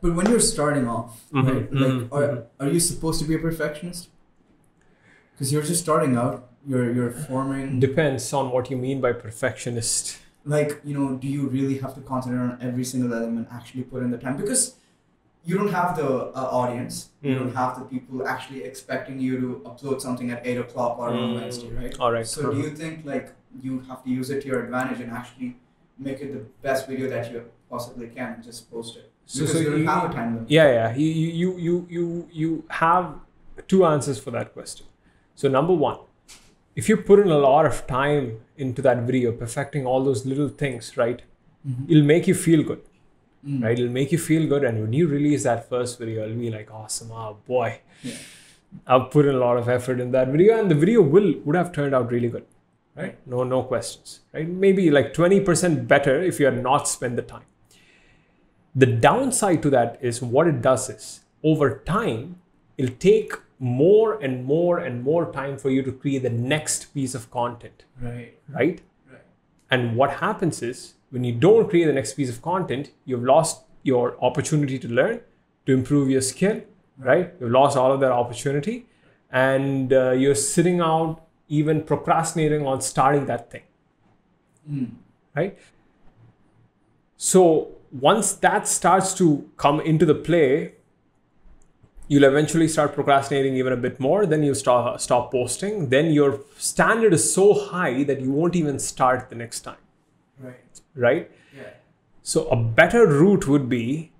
But when you're starting off, right? Like, are you supposed to be a perfectionist? Because you're just starting out. You're forming. Depends on what you mean by perfectionist. Like, you know, do you really have to concentrate on every single element, actually put in the time? Because you don't have the audience. You don't have the people actually expecting you to upload something at 8 o'clock or on Wednesday, right? All right. So do you think like you have to use it to your advantage and actually make it the best video that you possibly can and just post it? Because you don't have a time limit. Yeah. You have two answers for that question. So number one, if you put in a lot of time into that video, perfecting all those little things, right? It'll make you feel good. Right? It'll make you feel good. And when you release that first video, it'll be like, awesome. Oh boy, I've put in a lot of effort in that video, and the video would have turned out really good. Right? No questions. Right? Maybe like 20% better if you had not spent the time. The downside to that is what it does is over time, it'll take more and more time for you to create the next piece of content. Right? And what happens is, when you don't create the next piece of content, you've lost your opportunity to learn, to improve your skill, right? You've lost all of that opportunity, and you're sitting out, even procrastinating on starting that thing, right? So once that starts to come into the play, you'll eventually start procrastinating even a bit more. Then you stop posting. Then your standard is so high that you won't even start the next time. Right? Yeah. So a better route would be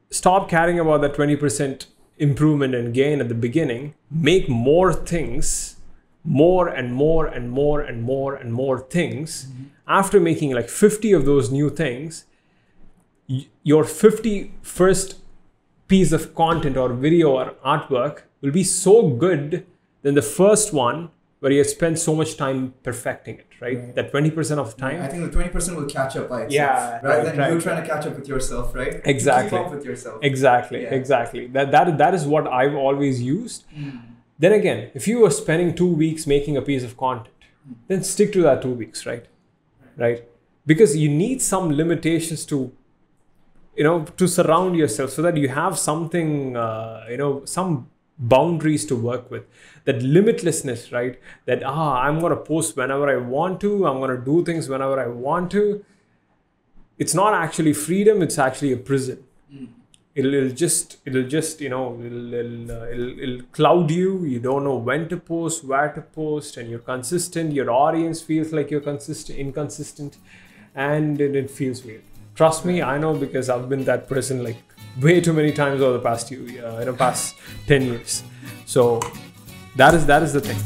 stop caring about that 20% improvement and gain at the beginning. Make more things, more things. After making like 50 of those new things, your 51st piece of content or video or artwork will be so good than the first one where you spend so much time perfecting it, right? That 20% of the time. I think the 20% will catch up by itself. Rather than you trying to catch up with yourself, right? Exactly. Keep up with yourself. Exactly. That is what I've always used. Then again, if you were spending 2 weeks making a piece of content, then stick to that 2 weeks, right? Because you need some limitations to surround yourself so that you have something, some boundaries to work with. That limitlessness, right? That I'm going to post whenever I want to. I'm going to do things whenever I want to. It's not actually freedom. It's actually a prison. It'll cloud you. You don't know when to post, where to post, and you're consistent. Your audience feels like you're inconsistent, and it feels weird. Trust me, I know, because I've been that person like way too many times over the past past 10 years. So that is the thing.